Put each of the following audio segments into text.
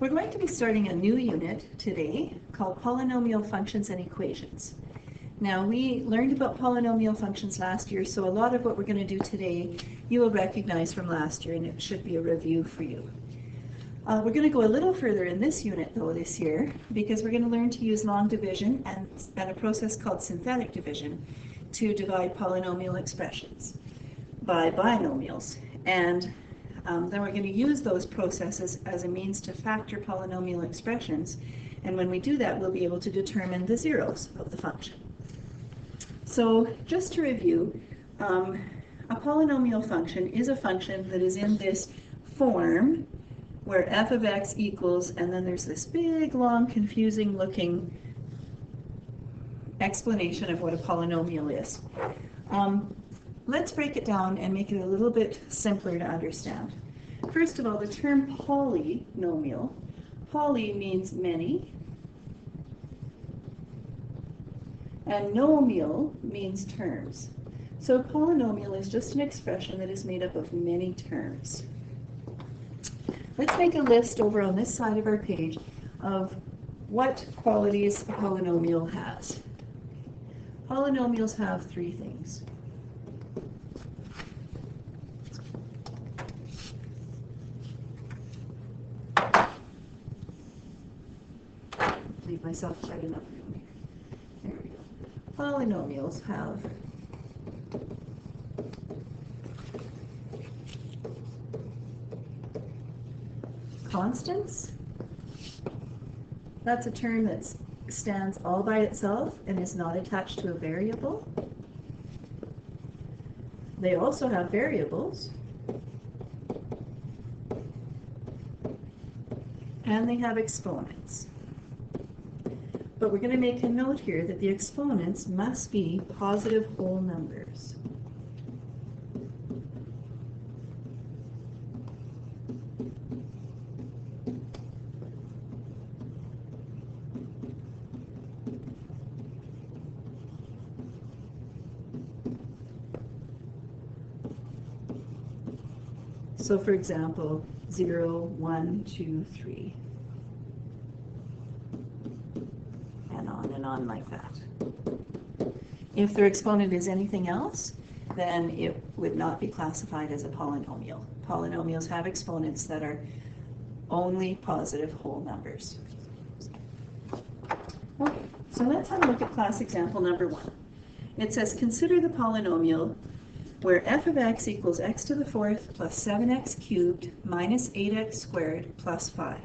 We're going to be starting a new unit today called Polynomial Functions and Equations. Now, we learned about polynomial functions last year, so a lot of what we're going to do today you will recognize from last year, and it should be a review for you. We're going to go a little further in this unit, though, this year, because we're going to learn to use long division and a process called synthetic division to divide polynomial expressions by binomials. And then we're going to use those processes as a means to factor polynomial expressions. And when we do that, we'll be able to determine the zeros of the function. So just to review, a polynomial function is a function that is in this form where f of x equals, and then there's this big, long, confusing looking explanation of what a polynomial is. Let's break it down and make it a little bit simpler to understand. First of all, the term polynomial. Poly means many, and nomial means terms. So a polynomial is just an expression that is made up of many terms. Let's make a list over on this side of our page of what qualities a polynomial has. Polynomials have three things. Leave myself quite enough room here. There we go. Polynomials have constants. That's a term that stands all by itself and is not attached to a variable. They also have variables. And they have exponents. But we're going to make a note here that the exponents must be positive whole numbers. So for example, 0, 1, 2, 3. And on like that. If their exponent is anything else, then it would not be classified as a polynomial. Polynomials have exponents that are only positive whole numbers. Okay, so let's have a look at class example number 1. It says, consider the polynomial where f of x equals x to the fourth plus 7x cubed minus 8x squared plus 5.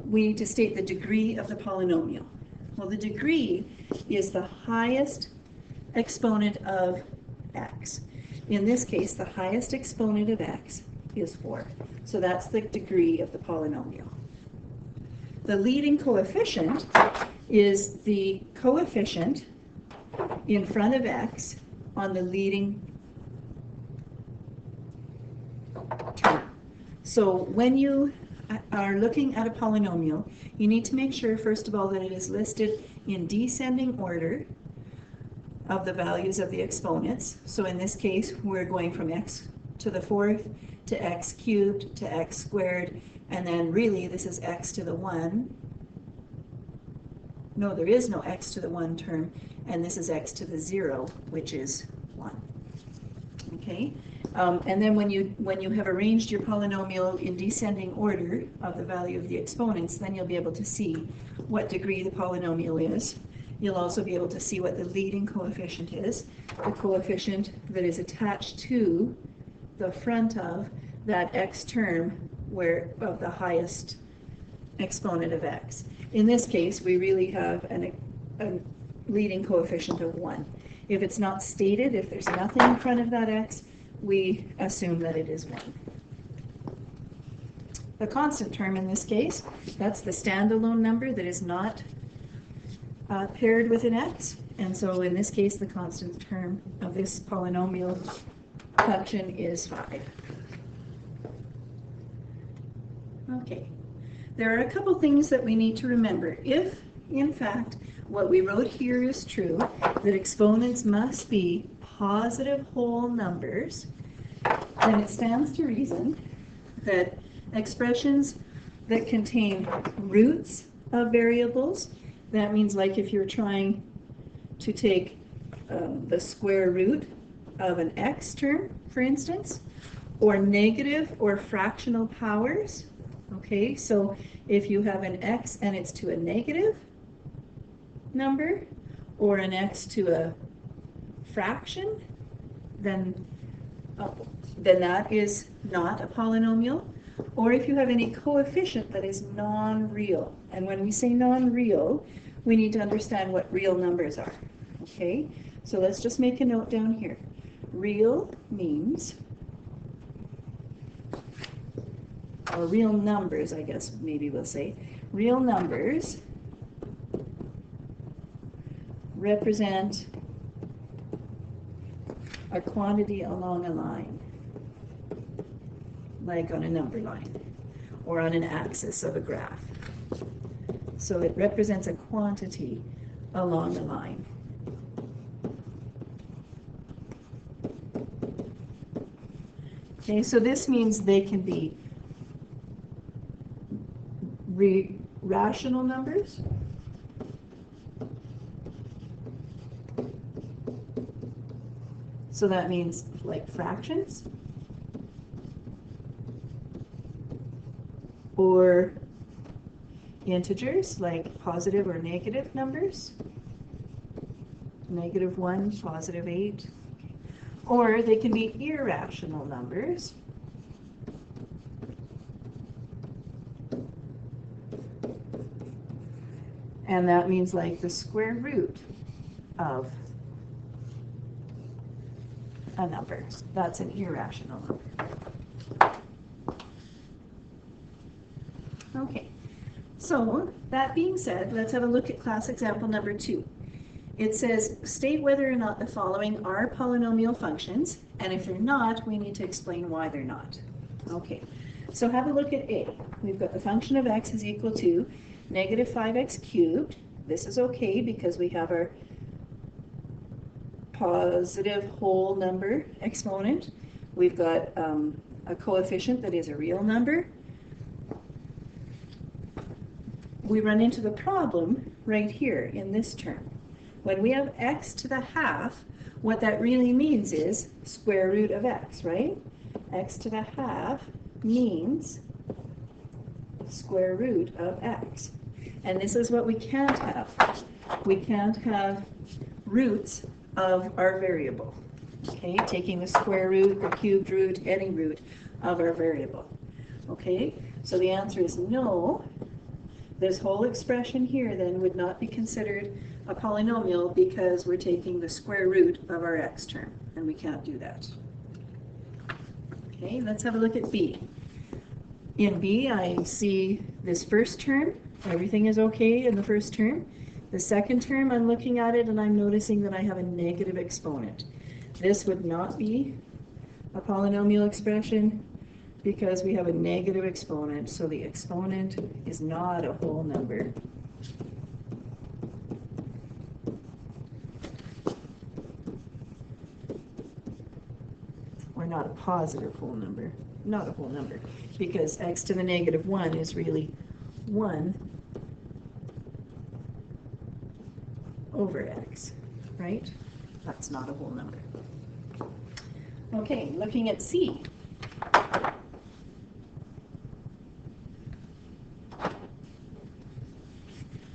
We need to state the degree of the polynomial. Well, the degree is the highest exponent of x. In this case, the highest exponent of x is 4. So that's the degree of the polynomial. The leading coefficient is the coefficient in front of x on the leading term. So when you are looking at a polynomial, you need to make sure, first of all, that it is listed in descending order of the values of the exponents. So in this case, we're going from x to the fourth to x cubed to x squared, and then really this is x to the 1. No, there is no x to the 1 term, and this is x to the 0, which is 1. Okay? And then when you have arranged your polynomial in descending order of the value of the exponents, then you'll be able to see what degree the polynomial is. You'll also be able to see what the leading coefficient is, the coefficient that is attached to the front of that x term of the highest exponent of x. In this case, we really have a leading coefficient of 1. If it's not stated, if there's nothing in front of that x, we assume that it is 1. The constant term in this case, that's the standalone number that is not paired with an x. And so in this case, the constant term of this polynomial function is 5. Okay. There are a couple things that we need to remember. If, in fact, what we wrote here is true, that exponents must be positive whole numbers, then it stands to reason that expressions that contain roots of variables. That means like if you're trying to take the square root of an x term, for instance, or negative or fractional powers. Okay, so if you have an x and it's to a negative number, or an x to a fraction, then that is not a polynomial. Or if you have any coefficient that is non-real. And when we say non-real, we need to understand what real numbers are. Okay, so let's just make a note down here. Real means, or real numbers, I guess maybe we'll say, real numbers represent a quantity along a line, like on a number line or on an axis of a graph. So it represents a quantity along a line. Okay, so this means they can be rational numbers, so that means like fractions, or integers like positive or negative numbers, -1, +8, or they can be irrational numbers, and that means like the square root of a number. That's an irrational number. Okay, so that being said, let's have a look at class example number 2. It says, state whether or not the following are polynomial functions, and if they're not, we need to explain why they're not. Okay, so have a look at A. We've got the function of x is equal to -5x cubed. This is okay because we have our positive whole number exponent. We've got a coefficient that is a real number. We run into the problem right here in this term. When we have x to the half, what that really means is square root of x, right? X to the half means square root of x. And this is what we can't have. We can't have roots of our variable. Okay, taking the square root, the cubed root, any root of our variable. Okay, so the answer is no. This whole expression here then would not be considered a polynomial because we're taking the square root of our x term, and we can't do that. Okay, let's have a look at B. In B, I see this first term. Everything is okay in the first term. The second term, I'm looking at it and I'm noticing that I have a negative exponent. This would not be a polynomial expression because we have a negative exponent, so the exponent is not a whole number. Or not a positive whole number, not a whole number, because x to the -1 is really 1 over x, right? That's not a whole number. Okay, looking at C.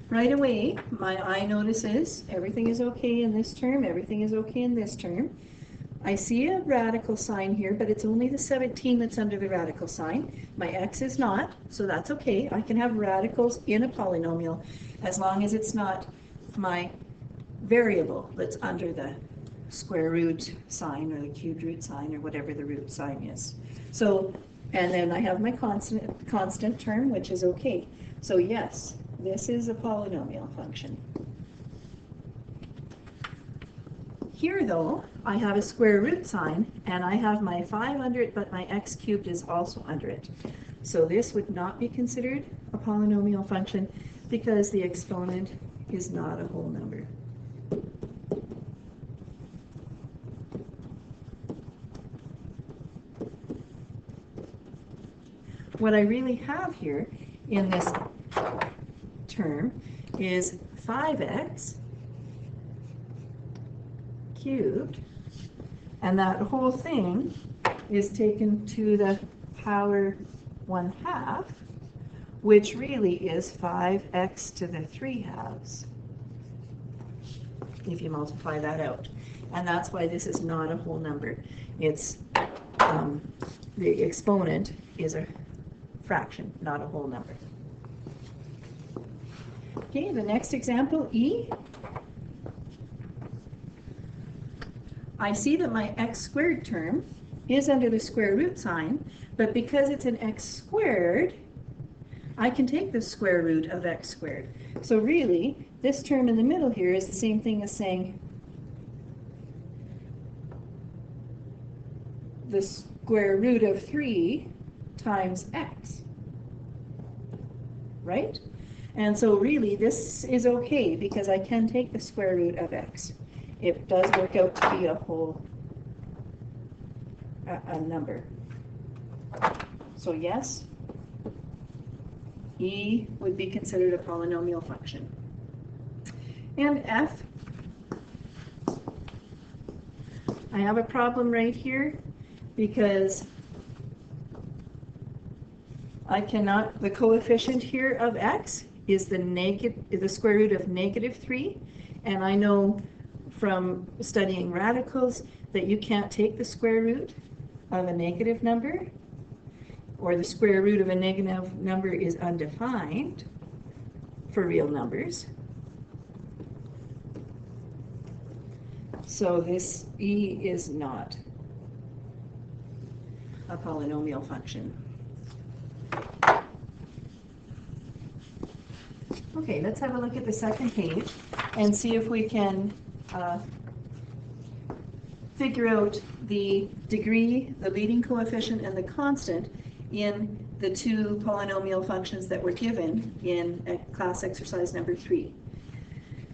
Right away, my eye notices everything is okay in this term, everything is okay in this term. I see a radical sign here, but it's only the 17 that's under the radical sign. My x is not, so that's okay. I can have radicals in a polynomial as long as it's not my variable that's under the square root sign or the cubed root sign or whatever the root sign is. So, and then I have my constant term, which is okay. So yes, this is a polynomial function. Here though, I have a square root sign and I have my 5 under it, but my x cubed is also under it. So this would not be considered a polynomial function because the exponent is not a whole number. What I really have here in this term is 5x cubed, and that whole thing is taken to the power 1/2, which really is 5x to the 3/2, if you multiply that out. And that's why this is not a whole number. It's the exponent is a fraction, not a whole number. Okay, the next example, E. I see that my x squared term is under the square root sign, but because it's an x squared, I can take the square root of x squared. So really, this term in the middle here is the same thing as saying the square root of 3 times x, right? And so really, this is okay because I can take the square root of x. It does work out to be a whole a number. So yes, E would be considered a polynomial function. And F, I have a problem right here because I cannot, the coefficient here of x is the square root of -3, and I know from studying radicals that you can't take the square root of a negative number, or the square root of a negative number is undefined for real numbers. So this E is not a polynomial function. Okay, let's have a look at the second page and see if we can figure out the degree, the leading coefficient, and the constant in the two polynomial functions that were given in class exercise number 3.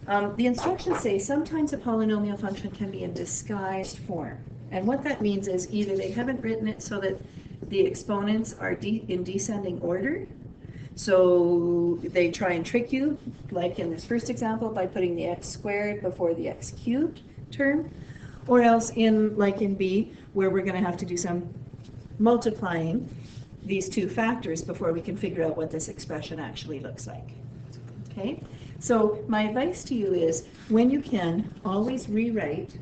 The instructions say sometimes a polynomial function can be in disguised form. And what that means is either they haven't written it so that the exponents are in descending order, so they try and trick you, like in this first example, by putting the x squared before the x cubed term, or else like in B, where we're going to have to do some multiplying these two factors before we can figure out what this expression actually looks like. Okay, so my advice to you is, when you can, always rewrite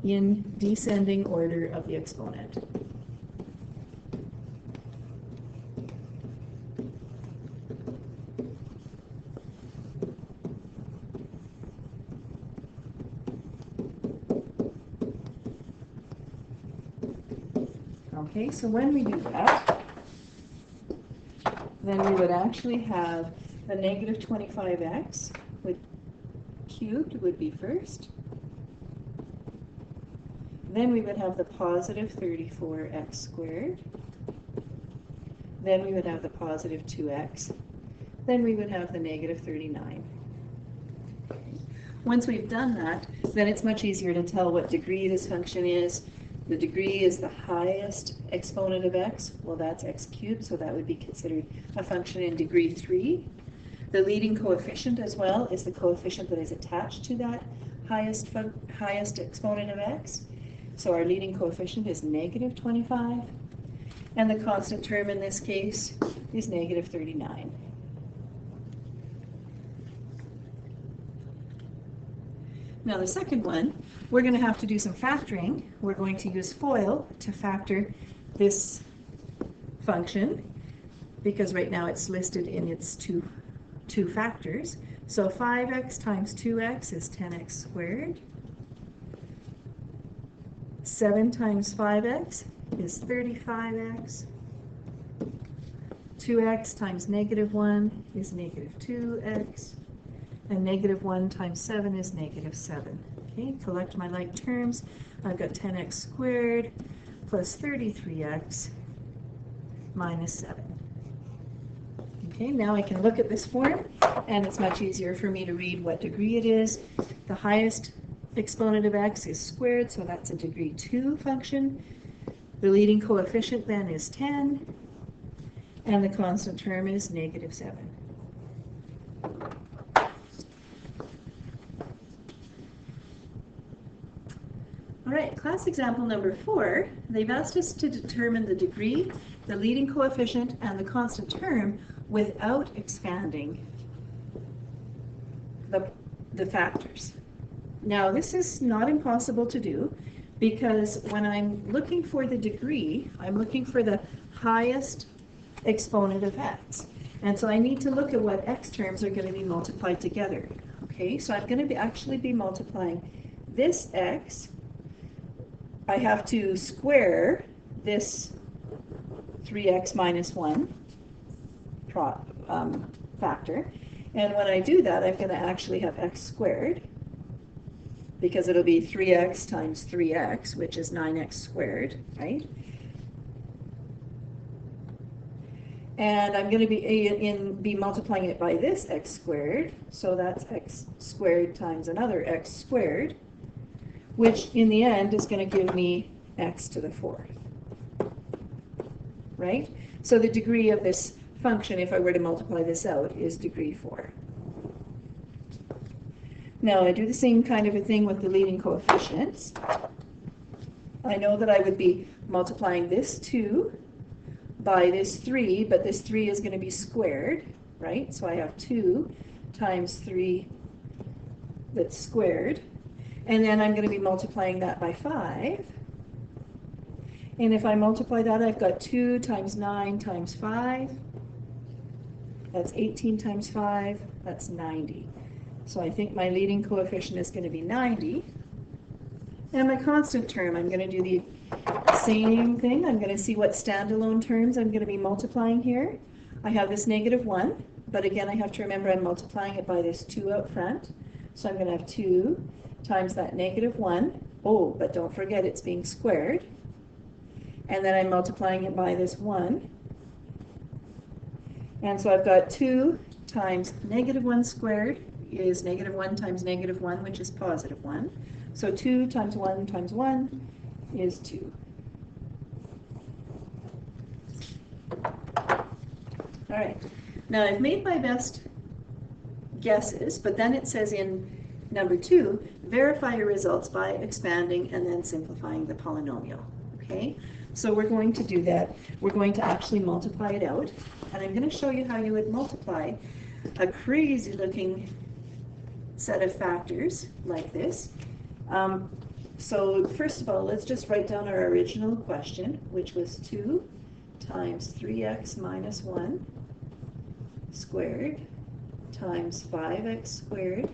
in descending order of the exponent. Okay, so when we do that, then we would actually have the -25x cubed would be first. Then we would have the positive 34x squared. Then we would have the positive 2x. Then we would have the -39. Once we've done that, then it's much easier to tell what degree this function is. The degree is the highest exponent of x. Well, that's x cubed, so that would be considered a function in degree 3. The leading coefficient as well is the coefficient that is attached to that highest exponent of x. So our leading coefficient is -25, and the constant term in this case is -39. Now the second one, we're going to have to do some factoring. We're going to use FOIL to factor this function, because right now it's listed in its two factors. So 5x times 2x is 10x squared. 7 times 5x is 35x. 2x times -1 is -2x. And -1 times 7 is -7. Okay, collect my like terms. I've got 10x squared plus 33x minus 7. Okay, now I can look at this form, and it's much easier for me to read what degree it is. The highest exponent of x is squared, so that's a degree 2 function. The leading coefficient then is 10. and the constant term is negative 7. All right, class example number 4, they've asked us to determine the degree, the leading coefficient, and the constant term without expanding the factors. Now, this is not impossible to do because when I'm looking for the degree, I'm looking for the highest exponent of x. And so I need to look at what x terms are going to be multiplied together. Okay, so I'm going to actually be multiplying this x. I have to square this 3x minus 1 factor. And when I do that, I'm going to actually have x squared, because it'll be 3x times 3x, which is 9x squared, right? And I'm going to be multiplying it by this x squared, so that's x squared times another x squared, which in the end is going to give me x to the 4th, right? So the degree of this function, if I were to multiply this out, is degree 4. Now I do the same kind of a thing with the leading coefficients. I know that I would be multiplying this 2 by this 3, but this 3 is going to be squared, right? So I have 2 times 3 that's squared. And then I'm going to be multiplying that by 5. And if I multiply that, I've got 2 times 9 times 5. That's 18 times 5. That's 90. So I think my leading coefficient is going to be 90. And my constant term, I'm going to do the same thing. I'm going to see what standalone terms I'm going to be multiplying here. I have this negative 1, but again, I have to remember I'm multiplying it by this 2 out front. So I'm going to have 2 times that negative 1. Oh, but don't forget it's being squared. And then I'm multiplying it by this 1. And so I've got 2 times negative 1 squared is negative 1 times negative 1, which is positive 1. So 2 times 1 times 1 is 2. All right. Now I've made my best guesses, but then it says in number 2, verify your results by expanding and then simplifying the polynomial. Okay? So we're going to do that. We're going to actually multiply it out, and I'm going to show you how you would multiply a crazy looking set of factors like this. So first of all, let's just write down our original question, which was 2 times 3x minus 1 squared times 5x squared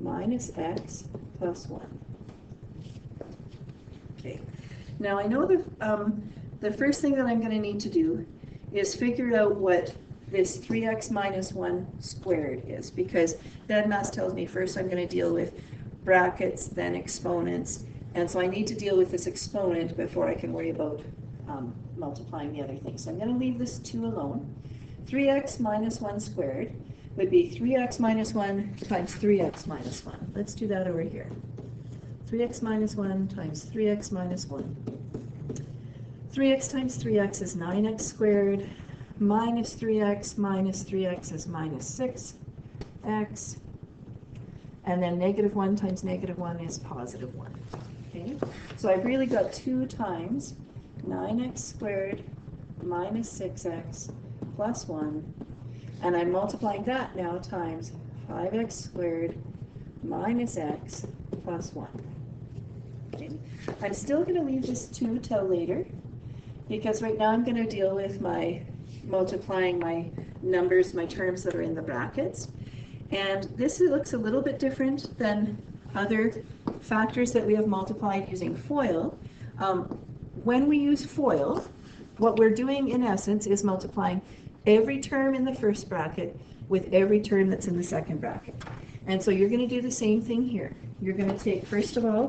minus x plus 1. Okay. Now I know the first thing that I'm going to need to do is figure out what this 3x minus 1 squared is, because BEDMAS tells me first I'm going to deal with brackets, then exponents, and so I need to deal with this exponent before I can worry about multiplying the other things. So I'm going to leave this 2 alone. 3x minus 1 squared would be 3x minus 1 times 3x minus 1. Let's do that over here. 3x minus 1 times 3x minus 1. 3x times 3x is 9x squared, minus 3x is minus 6x, and then negative 1 times negative 1 is positive 1. Okay, so I've really got 2 times 9x squared minus 6x plus 1, and I'm multiplying that now times 5x squared minus x plus 1. Okay. I'm still going to leave this 2 till later, because right now I'm going to deal with my multiplying my numbers, my terms that are in the brackets. And this looks a little bit different than other factors that we have multiplied using FOIL. When we use FOIL, what we're doing in essence is multiplying every term in the first bracket with every term that's in the second bracket. And so you're going to do the same thing here. You're going to take, first of all,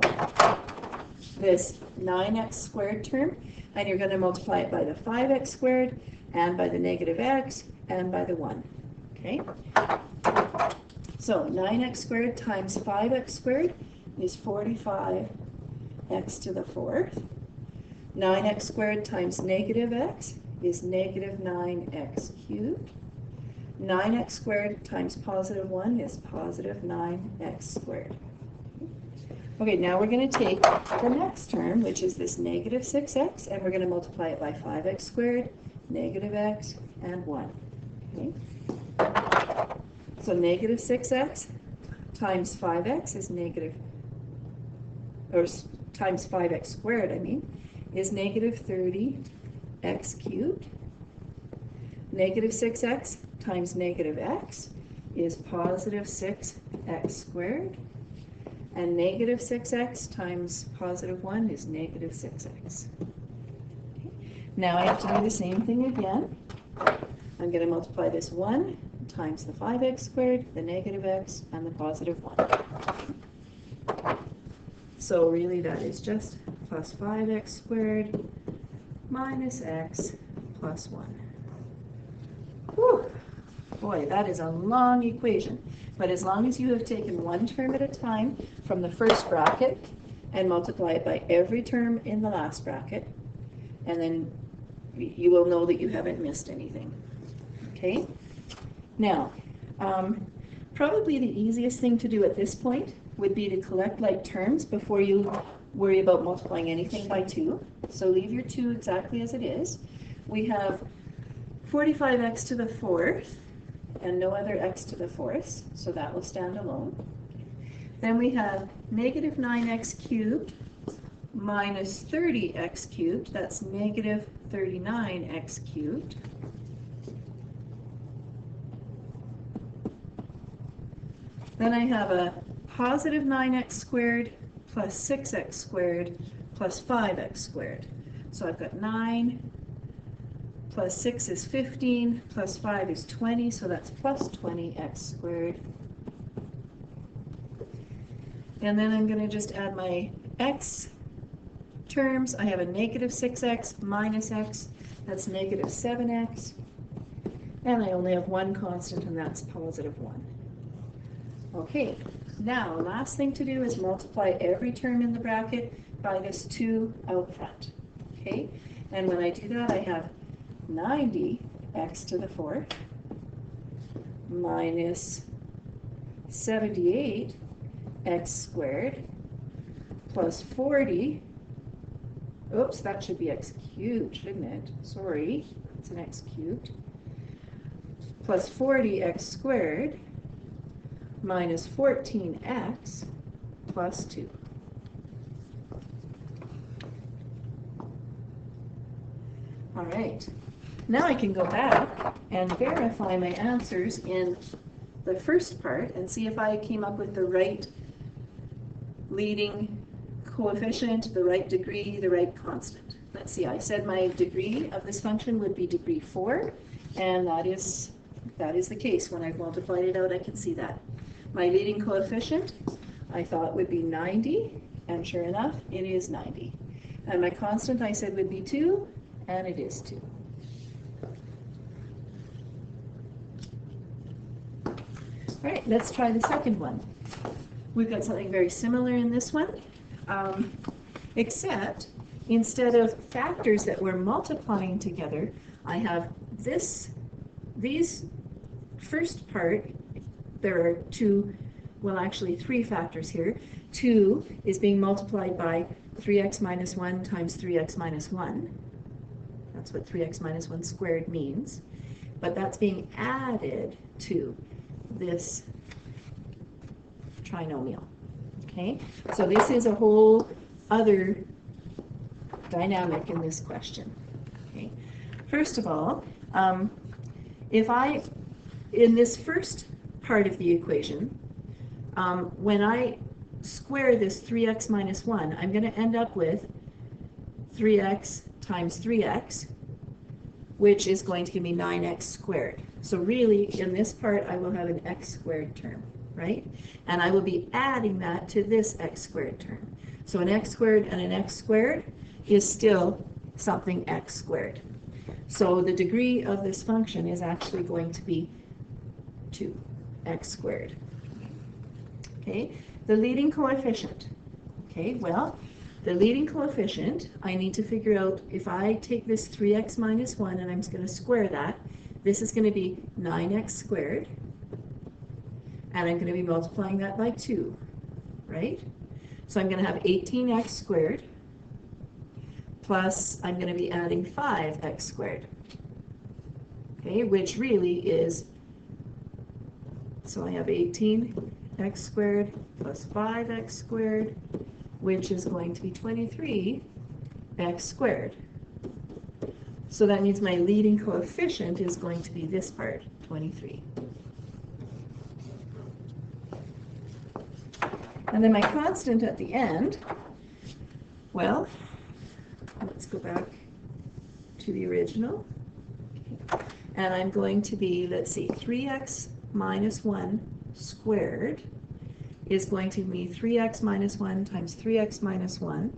this 9x squared term, and you're going to multiply it by the 5x squared, and by the negative x, and by the 1. Okay? So 9x squared times 5x squared is 45x to the 4th. 9x squared times negative x is negative 9x cubed. 9x squared times positive 1 is positive 9x squared. Okay, now we're going to take the next term, which is this negative 6x, and we're going to multiply it by 5x squared, negative x, and 1. Okay? So negative 6x times 5x is negative, or times 5x squared, I mean, is negative 30x cubed. Negative 6x times negative x is positive 6x squared. And negative 6x times positive 1 is negative 6x. Okay. Now I have to do the same thing again. I'm going to multiply this 1 times the 5x squared, the negative x, and the positive 1. So really that is just plus 5x squared minus x plus 1. Whew. Boy, that is a long equation. But as long as you have taken one term at a time from the first bracket and multiply it by every term in the last bracket, and then you will know that you haven't missed anything. Okay? Now, probably the easiest thing to do at this point would be to collect like terms before you worry about multiplying anything by 2. So leave your 2 exactly as it is. We have 45x to the 4th, and no other x to the 4th, so that will stand alone. Then we have negative 9x cubed minus 30x cubed, that's negative 39x cubed. Then I have a positive 9x squared plus 6x squared plus 5x squared. So I've got 9 plus 6 is 15, plus 5 is 20, so that's plus 20x squared. And then I'm going to just add my x terms. I have a negative 6x minus x, that's negative 7x. And I only have one constant, and that's positive 1. Okay, now last thing to do is multiply every term in the bracket by this 2 out front. Okay, and when I do that, I have 90x to the 4th minus 78x squared plus 40, oops, that should be x cubed, shouldn't it? Sorry, it's an x cubed, plus 40x squared minus 14x plus 2. All right. Now I can go back and verify my answers in the first part and see if I came up with the right leading coefficient, the right degree, the right constant. Let's see, I said my degree of this function would be degree 4, and that is the case. When I've multiplied it out, I can see that. My leading coefficient, I thought would be 90, and sure enough, it is 90. And my constant I said would be 2, and it is 2. All right, let's try the second one. We've got something very similar in this one, except instead of factors that we're multiplying together, I have these first part, there are 2, well actually 3 factors here. 2 is being multiplied by 3x minus 1 times 3x minus 1. That's what 3x minus 1 squared means. But that's being added to this trinomial. Okay, so this is a whole other dynamic in this question. Okay, first of all, in this first part of the equation, when I square this 3x minus 1, I'm going to end up with 3x times 3x, which is going to give me 9x squared. So really, in this part, I will have an x squared term, right? And I will be adding that to this x squared term. So an x squared and an x squared is still something x squared. So the degree of this function is actually going to be 2x squared. Okay, the leading coefficient. Okay, well, the leading coefficient, I need to figure out if I take this 3x minus 1 and I'm just going to square that, this is going to be 9x squared, and I'm going to be multiplying that by 2, right? So I'm going to have 18x squared plus I'm going to be adding 5x squared, okay, which really is, so I have 18x squared plus 5x squared, which is going to be 23x squared. So that means my leading coefficient is going to be this part, 23. And then my constant at the end, well, let's go back to the original. Okay. And I'm going to be, let's see, 3x minus 1 squared is going to be 3x minus 1 times 3x minus 1.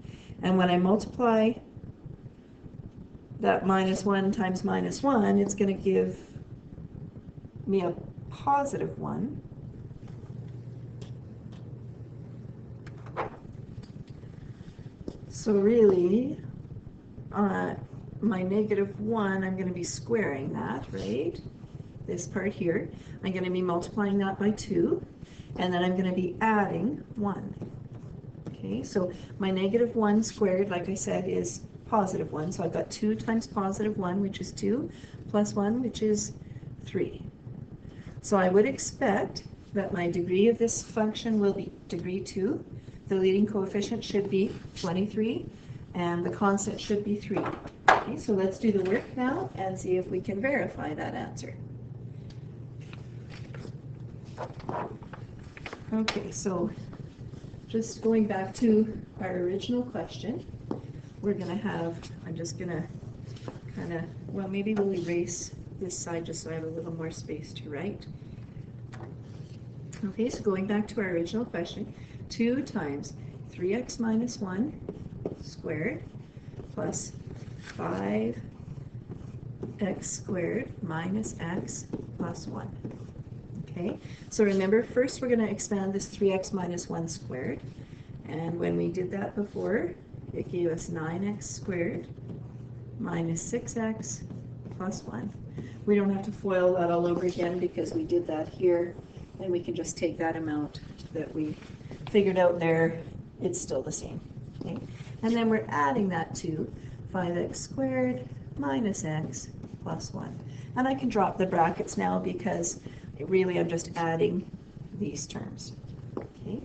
And when I multiply that minus 1 times minus 1, it's going to give me a positive 1. So really, my negative 1, I'm going to be squaring that, right? This part here. I'm going to be multiplying that by 2, and then I'm going to be adding 1. Okay, so my negative 1 squared, like I said, is positive 1. So I've got 2 times positive 1, which is 2, plus 1, which is 3. So I would expect that my degree of this function will be degree 2. The leading coefficient should be 23, and the constant should be 3. Okay, so let's do the work now and see if we can verify that answer. Okay, so just going back to our original question, we're going to have, I'm just going to kind of, well, maybe we'll erase this side just so I have a little more space to write. Okay, so going back to our original question, 2 times 3x minus 1 squared plus 5x squared minus x plus 1. Okay, so remember, first we're going to expand this 3x minus 1 squared, and when we did that before, it gave us 9x squared minus 6x plus 1. We don't have to FOIL that all over again because we did that here, and we can just take that amount that we figured out there, it's still the same. Okay, and then we're adding that to 5x squared minus x plus 1. And I can drop the brackets now because really I'm just adding these terms. Okay,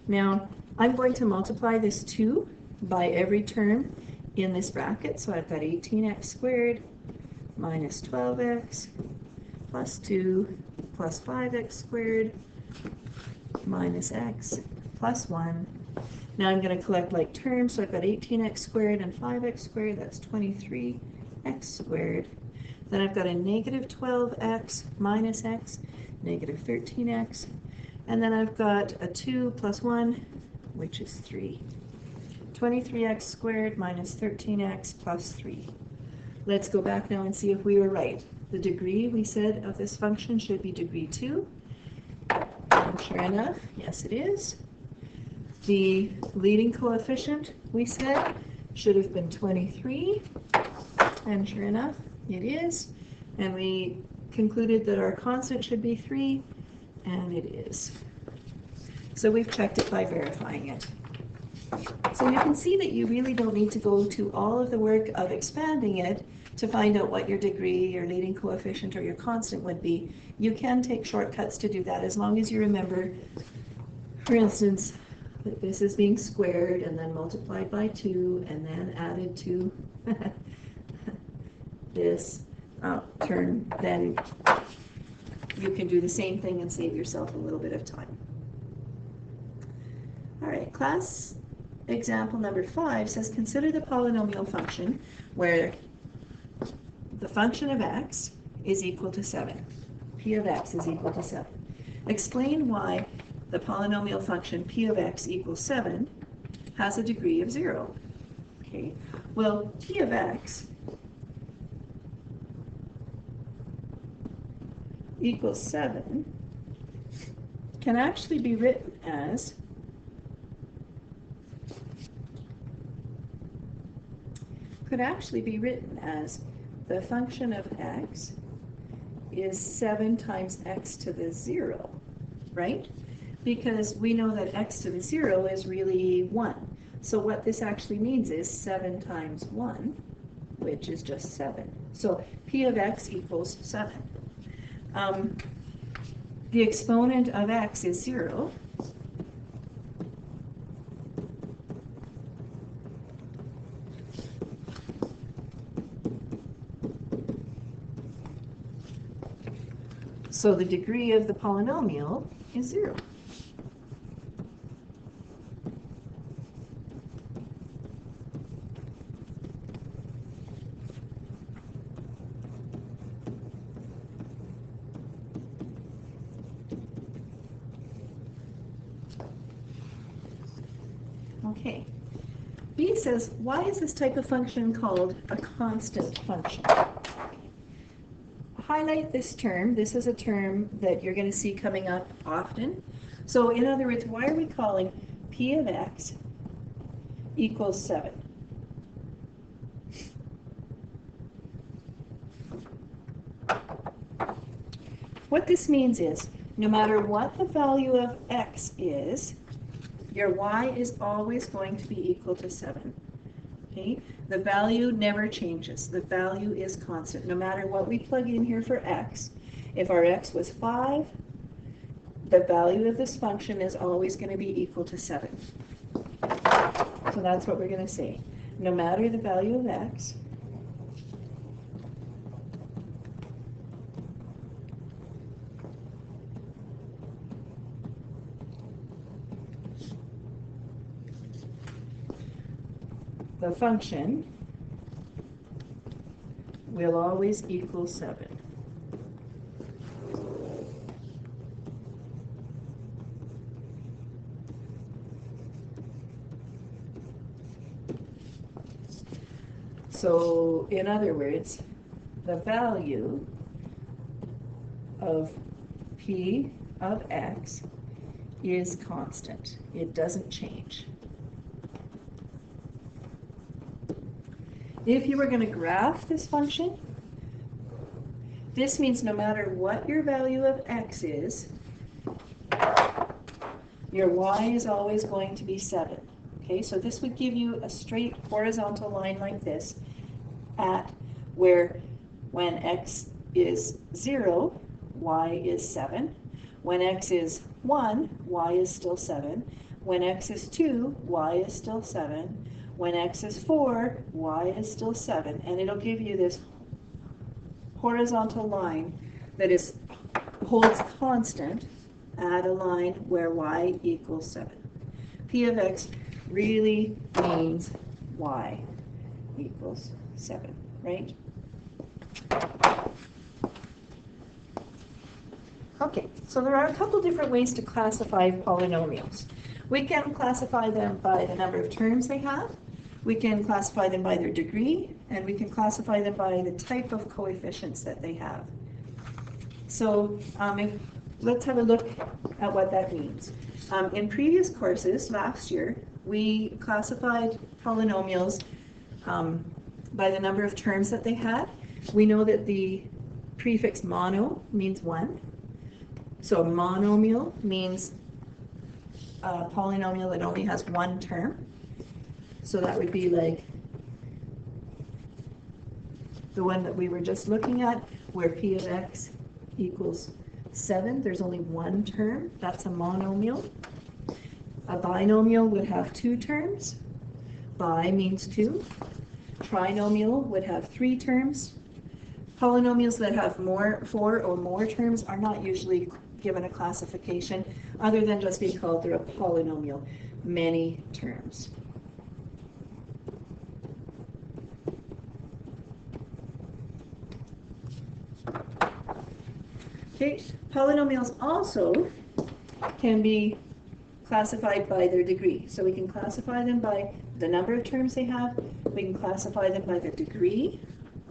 now I'm going to multiply this 2 by every term in this bracket. So I've got 18x squared minus 12x plus 2 plus 5x squared minus x plus 1. Now I'm going to collect like terms, so I've got 18x squared and 5x squared, that's 23x squared. Then I've got a negative 12x minus x, negative 13x, and then I've got a 2 plus 1, which is 3. 23x squared minus 13x plus 3. Let's go back now and see if we were right. The degree, we said, of this function should be degree 2. And sure enough, yes it is. The leading coefficient, we said, should have been 23. And sure enough, it is. And we concluded that our constant should be 3, and it is. So we've checked it by verifying it. So you can see that you really don't need to go to all of the work of expanding it to find out what your degree, your leading coefficient, or your constant would be. You can take shortcuts to do that as long as you remember, for instance, that this is being squared and then multiplied by 2 and then added to this term, then you can do the same thing and save yourself a little bit of time. All right, class example number 5 says consider the polynomial function where the function of x is equal to 7. P of x is equal to 7. Explain why the polynomial function p of x equals 7 has a degree of 0. Okay, well, p of x equals 7 can actually be written as could actually be written as the function of x is 7 times x to the 0, right? Because we know that x to the 0 is really 1. So what this actually means is 7 times 1, which is just 7. So p of x equals 7. The exponent of x is 0. So the degree of the polynomial is 0. Okay. B says, why is this type of function called a constant function? Highlight this term. This is a term that you're going to see coming up often. So in other words, why are we calling p of x equals 7? What this means is, no matter what the value of x is, your y is always going to be equal to 7. Okay? The value never changes. The value is constant. No matter what we plug in here for x, if our x was 5, the value of this function is always going to be equal to 7. So that's what we're going to say. No matter the value of x, the function will always equal 7. So, in other words, the value of p of x is constant. It doesn't change. If you were going to graph this function, this means no matter what your value of x is, your y is always going to be 7. Okay, so this would give you a straight horizontal line like this at where when x is 0, y is 7. When x is 1, y is still 7. When x is 2, y is still 7. When x is 4, y is still 7. And it'll give you this horizontal line that holds constant at a line where y equals 7. P of x really means y equals 7, right? Okay, so there are a couple different ways to classify polynomials. We can classify them by the number of terms they have, we can classify them by their degree, and we can classify them by the type of coefficients that they have. So let's have a look at what that means. In previous courses last year, we classified polynomials by the number of terms that they had. We know that the prefix mono means 1. So a monomial means a polynomial that only has one term. So that would be like the one that we were just looking at, where p of x equals 7. There's only one term. That's a monomial. A binomial would have 2 terms. Bi means 2. Trinomial would have 3 terms. Polynomials that have 4 or more terms are not usually given a classification other than just being called they're a polynomial, many terms. Okay, polynomials also can be classified by their degree. So we can classify them by the number of terms they have. We can classify them by the degree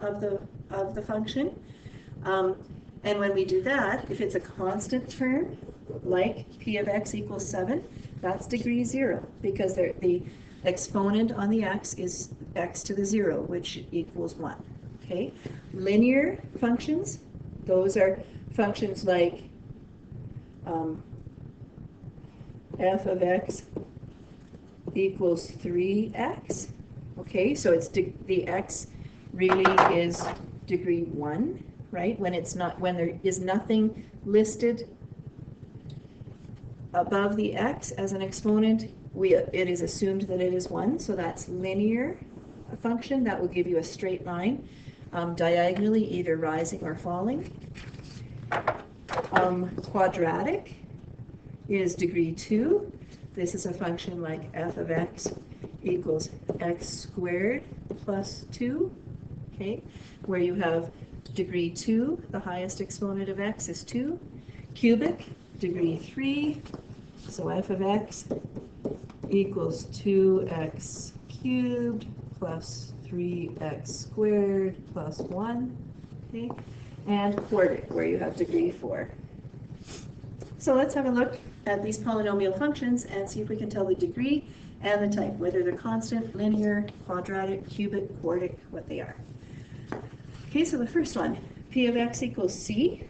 of the function. And when we do that, if it's a constant term, like p of x equals 7, that's degree 0, because the exponent on the x is x to the 0, which equals 1. Okay? Linear functions, those are functions like f of x equals 3x. Okay, so it's the x really is degree 1, right? When it's not, when there is nothing listed above the x as an exponent, it is assumed that it is 1, so that's linear function. That will give you a straight line, diagonally, either rising or falling. Quadratic is degree 2. This is a function like f of x equals x squared plus 2, okay, where you have degree 2, the highest exponent of x is 2. Cubic, degree 3, so f of x equals 2x cubed plus 3x squared plus 1, okay, and quartic, where you have degree 4. So let's have a look at these polynomial functions and see if we can tell the degree and the type, whether they're constant, linear, quadratic, cubic, quartic, what they are. Okay, so the first one, p of x equals c.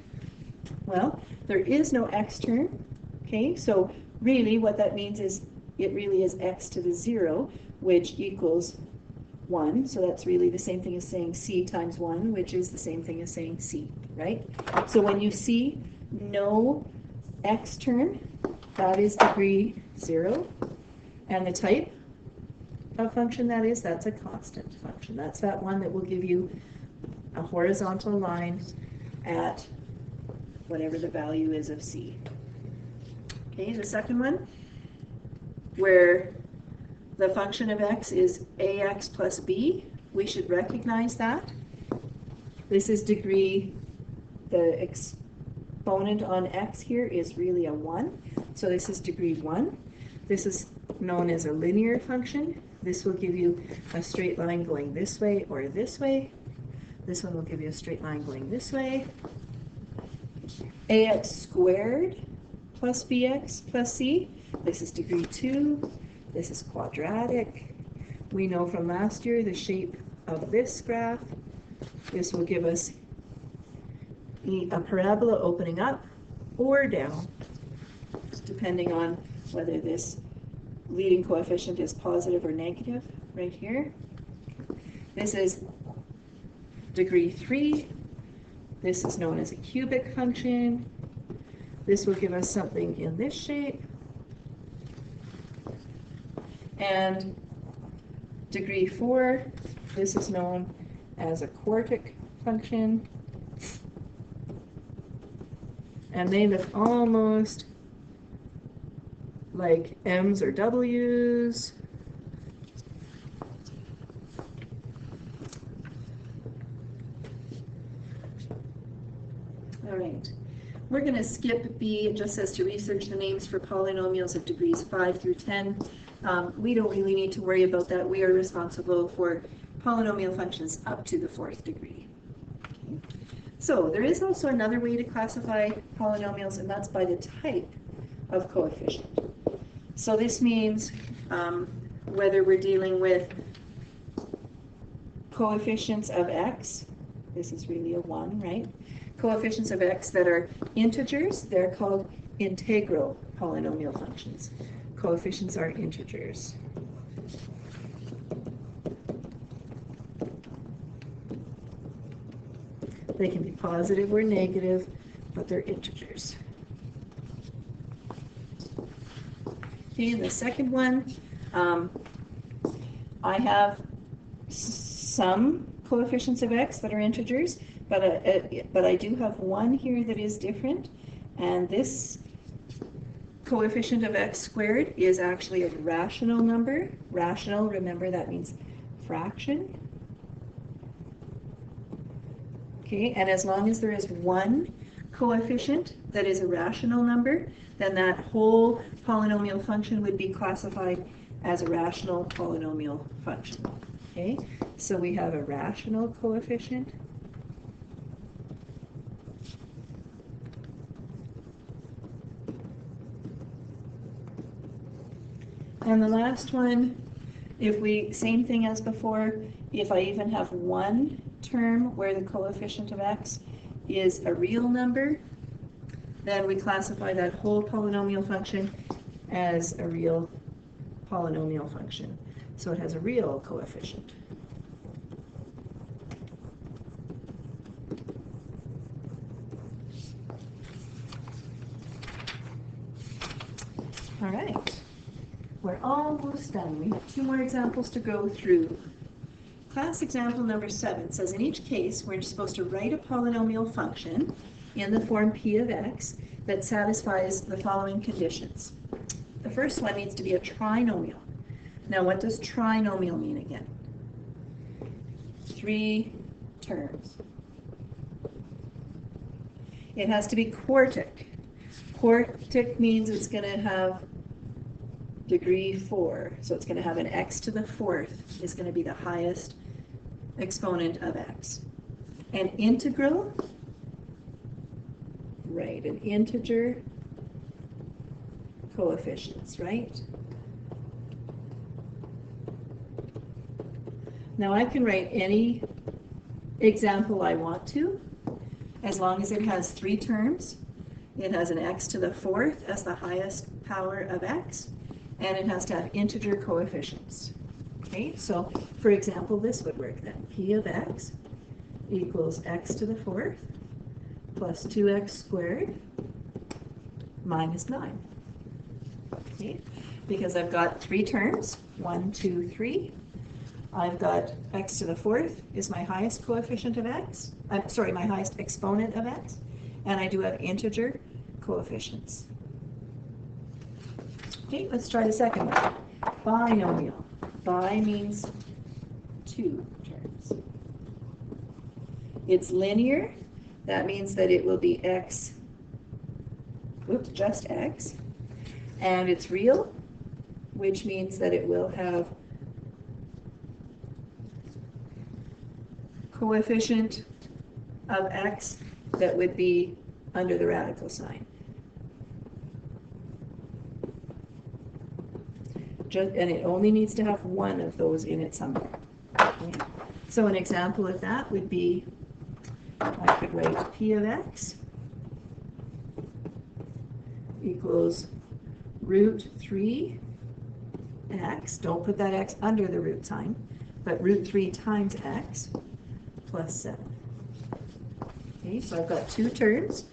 Well, there is no x term, okay, so really what that means is it really is x to the 0, which equals 1, so that's really the same thing as saying c times 1, which is the same thing as saying c, right? So when you see no x term, that is degree 0, and the type of function that is, that's a constant function. That's that one that will give you a horizontal line at whatever the value is of c. Okay, the second one, where the function of x is ax plus b, we should recognize that. This is degree, the exponent on x here is really a 1, so this is degree 1. This is known as a linear function. This will give you a straight line going this way or this way. This one will give you a straight line going this way. Ax squared plus bx plus c. This is degree 2. This is quadratic. We know from last year the shape of this graph. This will give us a parabola opening up or down, depending on whether this leading coefficient is positive or negative, right here. This is degree 3. This is known as a cubic function. This will give us something in this shape. And degree 4, this is known as a quartic function. And they look almost like M's or W's. All right. We're going to skip B. It just says to research the names for polynomials of degrees 5 through 10. We don't really need to worry about that. We are responsible for polynomial functions up to the 4th degree. Okay. So there is also another way to classify polynomials, and that's by the type of coefficient. So this means whether we're dealing with coefficients of x, this is really a 1, right? Coefficients of x that are integers, they're called integral polynomial functions. Coefficients are integers. They can be positive or negative, but they're integers. Okay, and the second one, I have some coefficients of x that are integers, but I do have one here that is different, and this coefficient of x squared is actually a rational number. Rational, remember, that means fraction. Okay, and as long as there is one coefficient that is a rational number, then that whole polynomial function would be classified as a rational polynomial function. Okay, so we have a rational coefficient. And the last one if we, same thing as before, if I even have one term where the coefficient of x is a real number, then we classify that whole polynomial function as a real polynomial function. So it has a real coefficient. All right, we're almost done. We have 2 more examples to go through. Class example number 7 says in each case we're supposed to write a polynomial function in the form p of x that satisfies the following conditions. The first one needs to be a trinomial. Now what does trinomial mean again? 3 terms. It has to be quartic. Quartic means it's going to have degree 4. So it's going to have an x to the 4th is going to be the highest exponent of x. An integral, right, an integer coefficients, right? Now I can write any example I want to, as long as it has 3 terms. It has an x to the 4th as the highest power of x, and it has to have integer coefficients. Okay, so for example, this would work then. P of x equals x to the 4th plus 2x squared minus 9. Okay, because I've got 3 terms, 1, 2, 3. I've got x to the 4th is my highest coefficient of x. I'm sorry, my highest exponent of x. And I do have integer coefficients. Okay, let's try the second one. Binomial. Bi means 2 terms. It's linear. That means that it will be x, oops, just x. And it's real, which means that it will have coefficient of x that would be under the radical sign. And it only needs to have one of those in it somewhere. Okay. So an example of that would be, I could write p of x equals root 3 x, don't put that x under the root sign, but root 3 times x plus 7. Okay, so I've got 2 terms.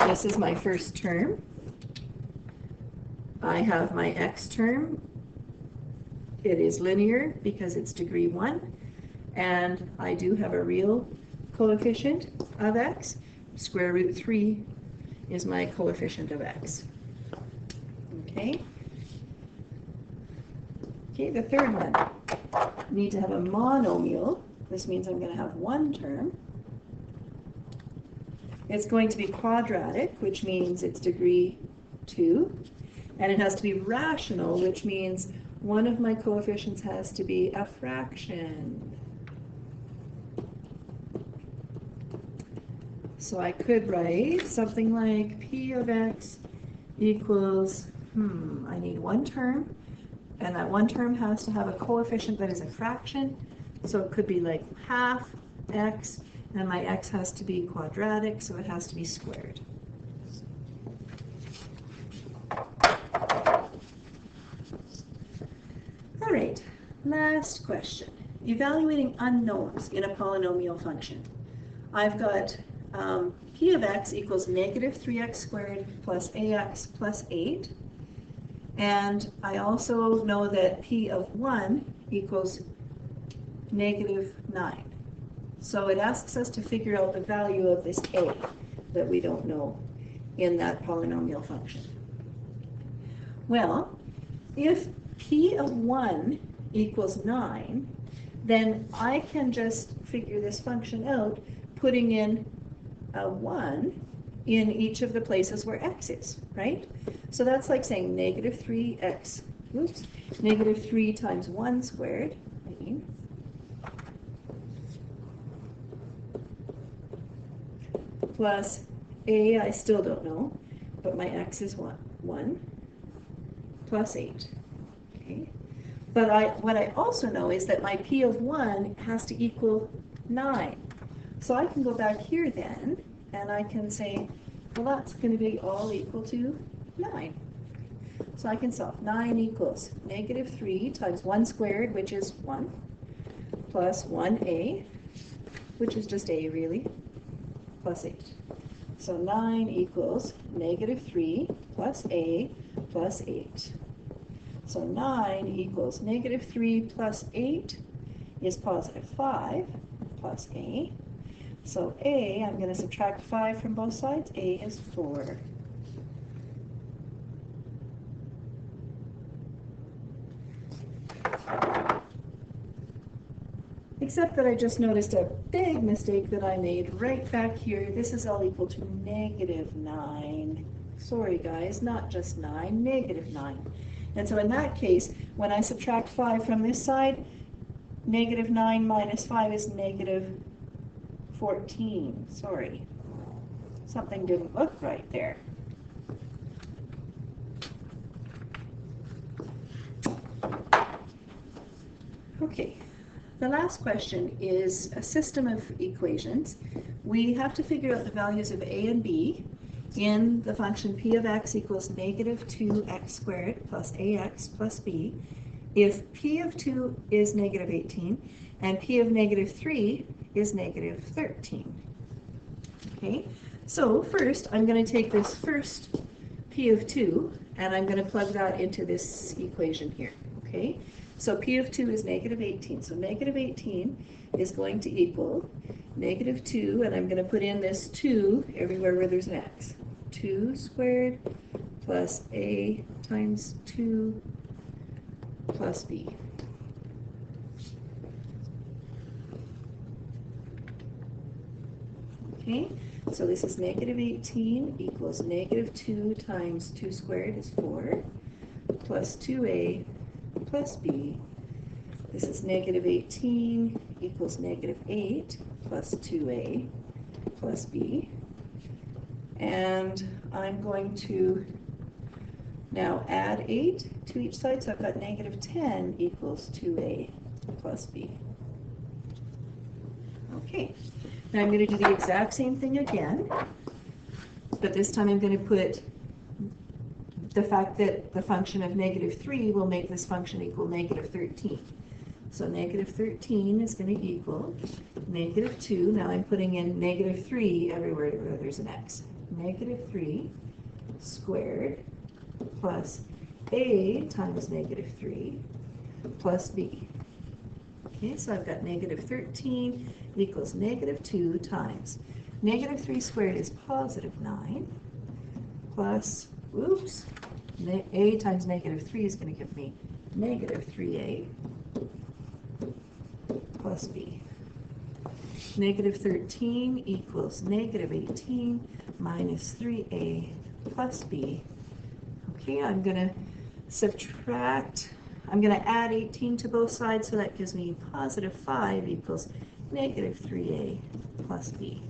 This is my first term. I have my x term. It is linear because it's degree 1. And I do have a real coefficient of x. Square root 3 is my coefficient of x. Okay. Okay, the third one. I need to have a monomial. This means I'm going to have 1 term. It's going to be quadratic, which means it's degree 2. And it has to be rational, which means one of my coefficients has to be a fraction. So I could write something like p of x equals, I need 1 term, and that 1 term has to have a coefficient that is a fraction. So it could be like half x, and my x has to be quadratic, so it has to be squared. All right, last question. Evaluating unknowns in a polynomial function. I've got p of x equals negative 3x squared plus ax plus 8. And I also know that p of 1 equals negative 9. So it asks us to figure out the value of this a that we don't know in that polynomial function. Well, if p of 1 equals 9, then I can just figure this function out putting in a 1 in each of the places where x is, right? So that's like saying negative 3x, negative 3 times 1 squared, plus a, I still don't know, but my x is 1, plus 8. Okay. But what I also know is that my P of 1 has to equal 9. So I can go back here then, and I can say, well, that's going to be all equal to 9. So I can solve 9 equals negative 3 times 1 squared, which is 1, plus 1a, which is just a really, plus 8. So 9 equals negative 3 plus a plus 8. So 9 equals negative 3 plus 8 is positive 5 plus a. So a, I'm going to subtract 5 from both sides. A is 4. Except that I just noticed a big mistake that I made right back here. This is all equal to negative 9. Sorry guys, not just 9, negative 9. And so in that case, when I subtract 5 from this side, negative 9 minus 5 is negative 14. Sorry. Something didn't look right there. Okay. The last question is a system of equations. We have to figure out the values of a and b in the function p of x equals negative 2x squared plus ax plus b if p of 2 is negative 18 and p of negative 3 is negative 13. Okay, so first I'm going to take this first p of 2 and I'm going to plug that into this equation here. Okay, so p of 2 is negative 18. So negative 18 is going to equal negative 2, and I'm going to put in this 2 everywhere where there's an x. 2 squared plus a times 2 plus b. Okay, so this is negative 18 equals negative 2 times 2 squared is 4 plus 2a plus b. This is negative 18 equals negative 8 plus 2a plus b. And I'm going to now add 8 to each side, so I've got negative 10 equals 2a plus b. Okay, now I'm going to do the exact same thing again, but this time I'm going to put the fact that the function of negative 3 will make this function equal negative 13. So negative 13 is going to equal negative 2. Now I'm putting in negative 3 everywhere where there's an x. Negative 3 squared plus a times negative 3 plus b. Okay, so I've got negative 13 equals negative 2 times negative 3 squared is positive 9 plus, oops, a times negative 3 is going to give me negative 3a plus b. Negative 13 equals negative 18 minus 3a plus b. Okay, I'm going to subtract, I'm going to add 18 to both sides, so that gives me positive 5 equals negative 3a plus b.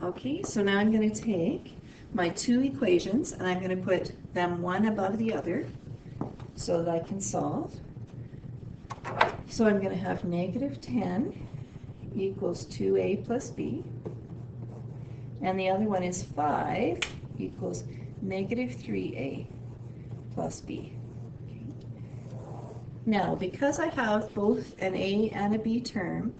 Okay, so now I'm going to take my two equations and I'm going to put them one above the other so that I can solve. So I'm going to have negative 10 equals 2a plus b, and the other one is 5 equals negative 3a plus b. Okay. Now, because I have both an a and a b term,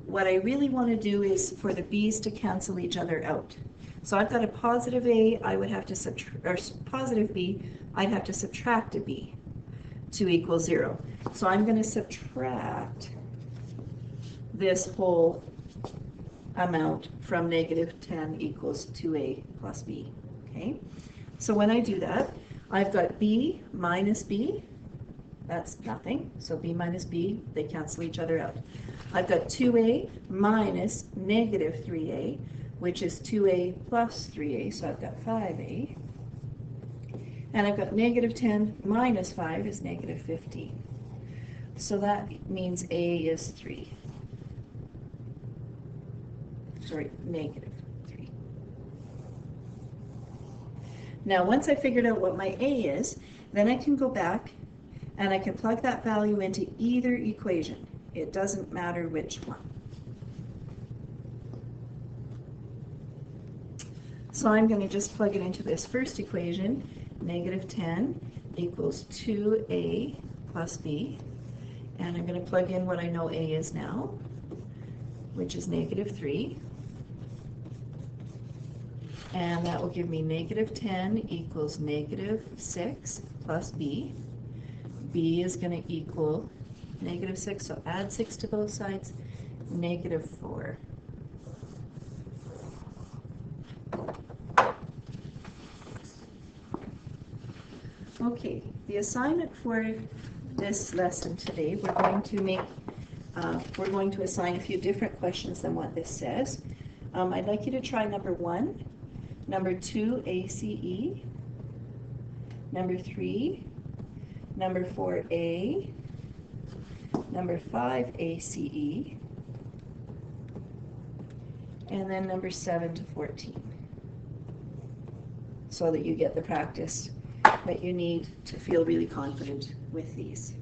what I really want to do is for the b's to cancel each other out. So I've got a positive a, I would have to subtract, or positive b, I'd have to subtract a b to equal 0. So I'm going to subtract this whole amount from negative 10 equals 2a plus b. Okay, so when I do that, I've got b minus b, that's nothing, so b minus b, they cancel each other out. I've got 2a minus negative 3a, which is 2a plus 3a, so I've got 5a. And I've got negative 10 minus 5 is negative 15. So that means a is 3. Sorry, negative 3. Now, once I figured out what my A is, then I can go back and I can plug that value into either equation. It doesn't matter which one. So I'm going to just plug it into this first equation. Negative 10 equals 2a plus b. And I'm going to plug in what I know a is now, which is negative 3. And that will give me negative 10 equals negative 6 plus b. B is going to equal negative 6, so add 6 to both sides, negative 4. Okay, the assignment for this lesson today, we're going to assign a few different questions than what this says. I'd like you to try number 1, number 2, ACE, number 3, number 4A, number 5, ACE, and then number 7 to 14, so that you get the practice that you need to feel really confident with these.